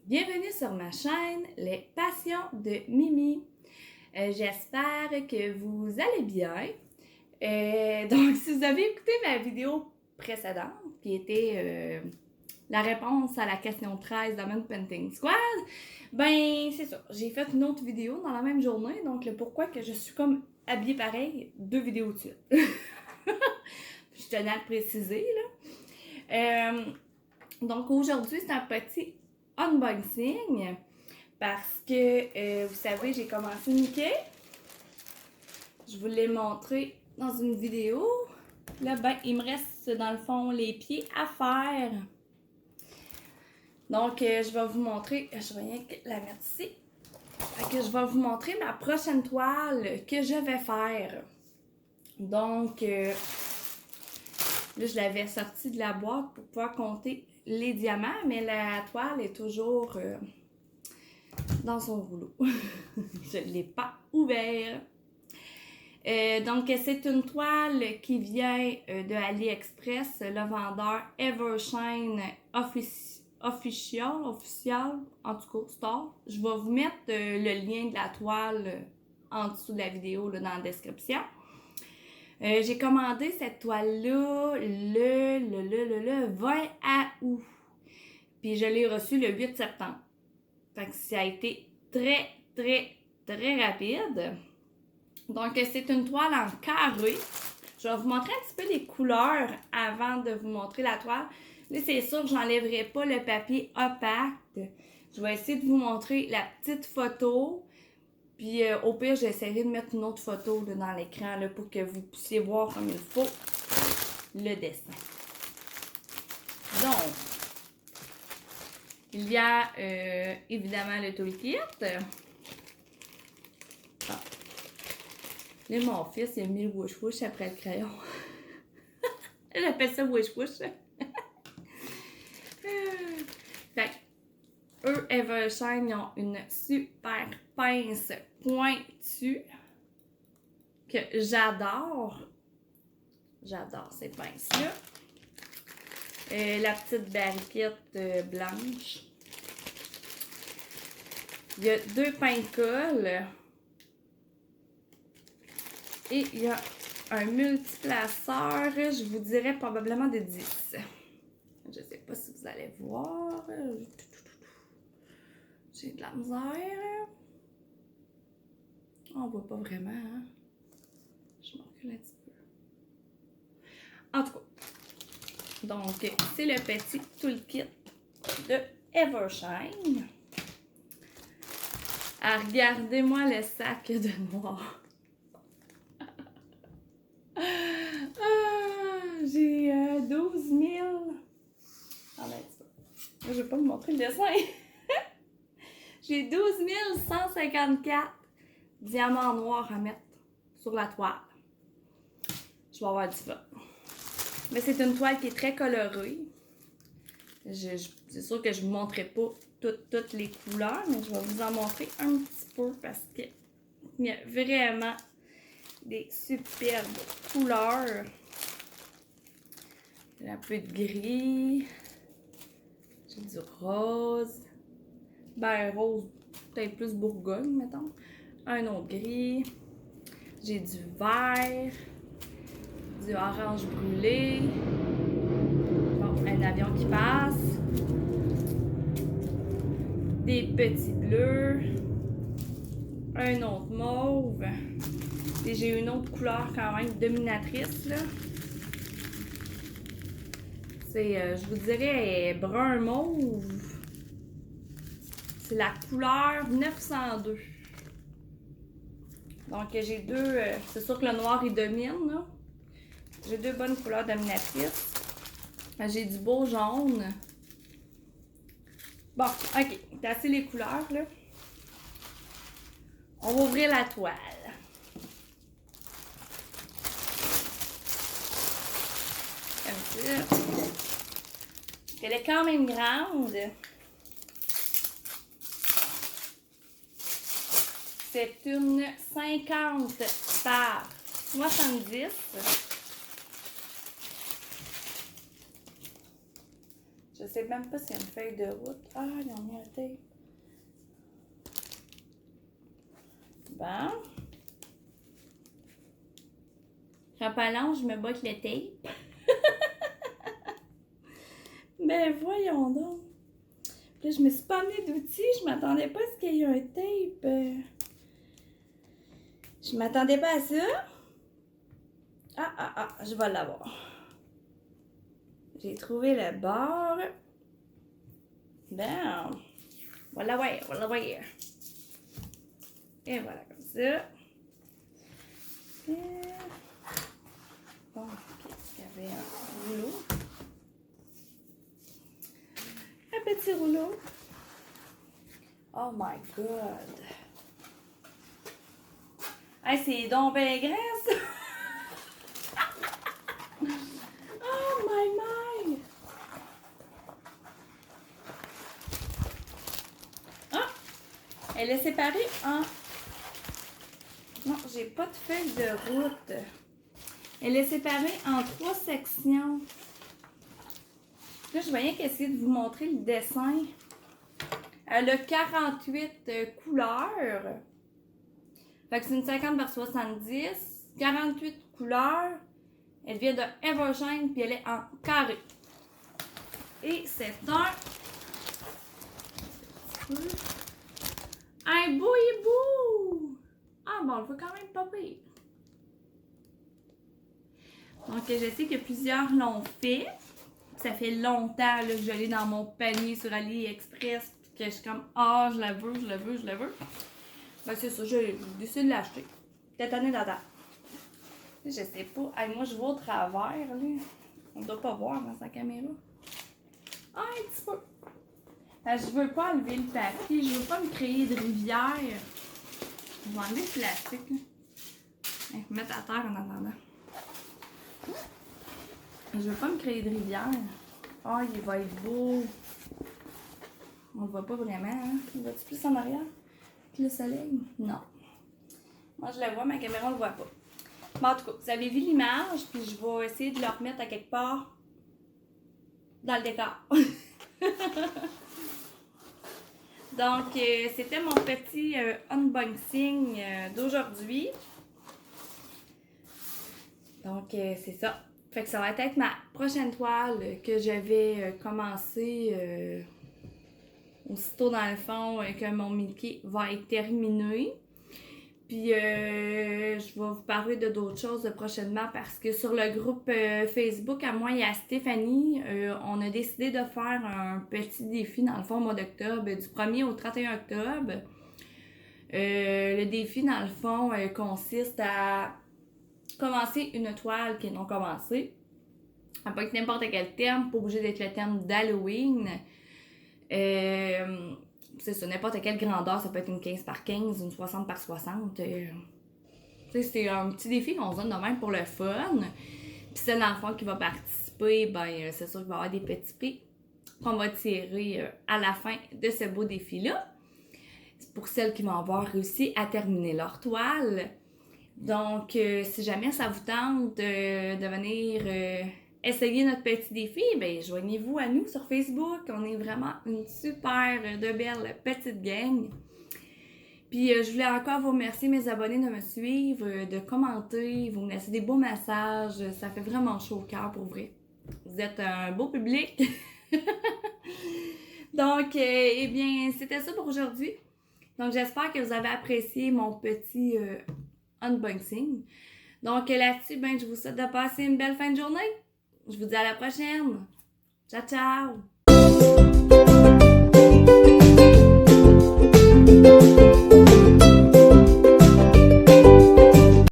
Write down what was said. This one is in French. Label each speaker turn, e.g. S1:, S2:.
S1: Bienvenue sur ma chaîne Les Passions de Mimi. J'espère que vous allez bien. Donc, si vous avez écouté ma vidéo précédente, qui était la réponse à la question 13 d'Amen Painting Squad, ben c'est ça. J'ai fait une autre vidéo dans la même journée, donc le pourquoi que je suis comme habillée pareil, 2 vidéos de suite. Je tenais à le préciser, là. Donc aujourd'hui, c'est un petit unboxing parce que, vous savez, j'ai commencé Mickey. Je vous l'ai montré dans une vidéo. Là, ben, il me reste dans le fond les pieds à faire. Donc, je vais vous montrer, je vais rien que la mettre ici. Fait que je vais vous montrer ma prochaine toile que je vais faire. Donc, là, je l'avais sortie de la boîte pour pouvoir compter les diamants, mais la toile est toujours dans son rouleau. Je ne l'ai pas ouvert. Donc, c'est une toile qui vient de AliExpress, le vendeur Evershine official, en tout cas, Store. Je vais vous mettre le lien de la toile en dessous de la vidéo là, dans la description. J'ai commandé cette toile-là le 20 août. Puis je l'ai reçue le 8 septembre. Fait que ça a été très rapide. Donc, c'est une toile en carré. Je vais vous montrer un petit peu les couleurs avant de vous montrer la toile. Là, c'est sûr que j'enlèverai pas le papier opaque. Je vais essayer de vous montrer la petite photo. Puis, au pire, j'essaierai de mettre une autre photo là, dans l'écran pour que vous puissiez voir comme il faut le dessin. Donc, il y a évidemment le toolkit. Ah. Là, mon fils, il a mis le wouch-wouch après le crayon. J'appelle ça wouch-wouch. Fait que, eux, Evershine, ils ont une super pince pointue que j'adore. J'adore ces pinces-là. La petite barriquette blanche. Il y a 2 pains de colle. Et il y a un multiplaceur, je vous dirais probablement de 10. Je ne sais pas si vous allez voir. J'ai de la misère. On voit pas vraiment, hein? Je m'en recule un petit peu. En tout cas, donc, c'est le petit toolkit de Evershine. Ah, regardez-moi le sac de noir. J'ai 12 000. Ah ben, je vais pas vous montrer le dessin. J'ai 12 154 diamants noirs à mettre sur la toile. Je vais avoir du fun. Mais c'est une toile qui est très colorée. C'est sûr que je ne vous montrerai pas toutes les couleurs, mais je vais vous en montrer un petit peu parce qu'il y a vraiment des superbes couleurs. J'ai un peu de gris. J'ai du rose. Ben, rose, peut-être plus Bourgogne, mettons. Un autre gris. J'ai du vert. Du orange brûlé. Bon, un avion qui passe. Des petits bleus. Un autre mauve. Et j'ai une autre couleur quand même dominatrice, là. C'est, je vous dirais, brun mauve. C'est la couleur 902. Donc, j'ai 2... c'est sûr que le noir, il domine, là. J'ai 2 bonnes couleurs dominatrices. J'ai du beau jaune. Bon, OK. C'est assez les couleurs, là. On va ouvrir la toile. Comme ça. Elle est quand même grande. C'est une 50 par 70. Je sais même pas s'il y a une feuille de route. Ah, ils ont mis un tape. Bon. Rappelant, je me bats avec le tape. Ben voyons donc. Puis là, je me suis pas amenée d'outils. Je m'attendais pas à ce qu'il y ait un tape. Je m'attendais pas à ça. Je vais l'avoir. J'ai trouvé le bord. Bon. Voilà, ouais, voilà, ouais. Et voilà, comme ça. Et... Bon, ok. Il y avait un rouleau. Un petit rouleau. Oh my god. Hey, c'est donc bien grand, ça! Oh my! Ah! Elle est séparée en... Non, j'ai pas de feuille de route. Elle est séparée en 3 sections. Là, je vais rien qu'essayer de vous montrer le dessin. Elle a 48 couleurs. Fait que c'est une 50 par 70. 48 couleurs. Elle vient de Evershine, puis elle est en carré. Et c'est un beau hibou! Ah bon, on le voit quand même pas pire. Donc, je sais que plusieurs l'ont fait. Ça fait longtemps là, que je l'ai dans mon panier sur AliExpress. Puis que je suis comme, ah, je la veux. Ben, c'est ça, j'ai décidé de l'acheter. Peut-être année d'adapter. Je sais pas. Hey, moi, je vois au travers, là. On doit pas voir dans sa caméra. Ah, un petit peu. Je veux pas enlever le papier. Je veux pas me créer de rivière. Je vais enlever le plastique, là. Je vais mettre à terre en attendant. Je veux pas me créer de rivière. Ah, il va être beau. On le voit pas vraiment, hein? Il va-tu plus en arrière que le soleil? Non. Moi, je le vois, ma caméra, on le voit pas. Bon, en tout cas, vous avez vu l'image, puis je vais essayer de le remettre à quelque part dans le décor. Donc, c'était mon petit unboxing d'aujourd'hui. Donc, c'est ça. Fait que ça va être ma prochaine toile que je vais commencer aussitôt dans le fond que mon Mickey va être terminé. Puis je vais vous parler de d'autres choses prochainement parce que sur le groupe Facebook, à moi et à Stéphanie, on a décidé de faire un petit défi dans le fond au mois d'octobre, du 1er au 31 octobre. Le défi dans le fond consiste à commencer une toile qui est non commencée. Ça peut être n'importe quel thème, pas obligé d'être le thème d'Halloween. C'est ça, n'importe quelle grandeur, ça peut être une 15 par 15, une 60 par 60. C'est un petit défi qu'on se donne de même pour le fun. Puis celle dans le fond qui va participer, ben c'est sûr qu'il va y avoir des petits prix qu'on va tirer à la fin de ce beau défi-là. C'est pour celles qui vont avoir réussi à terminer leur toile. Donc, si jamais ça vous tente de venir essayer notre petit défi, ben joignez-vous à nous sur Facebook. On est vraiment une super de belle petite gang. Puis, je voulais encore vous remercier, mes abonnés, de me suivre, de commenter, vous me laissez des beaux messages. Ça fait vraiment chaud au cœur pour vrai. Vous êtes un beau public. Donc, eh bien, c'était ça pour aujourd'hui. Donc, j'espère que vous avez apprécié mon petit unboxing. Donc, là-dessus, ben, je vous souhaite de passer une belle fin de journée. Je vous dis à la prochaine. Ciao, ciao!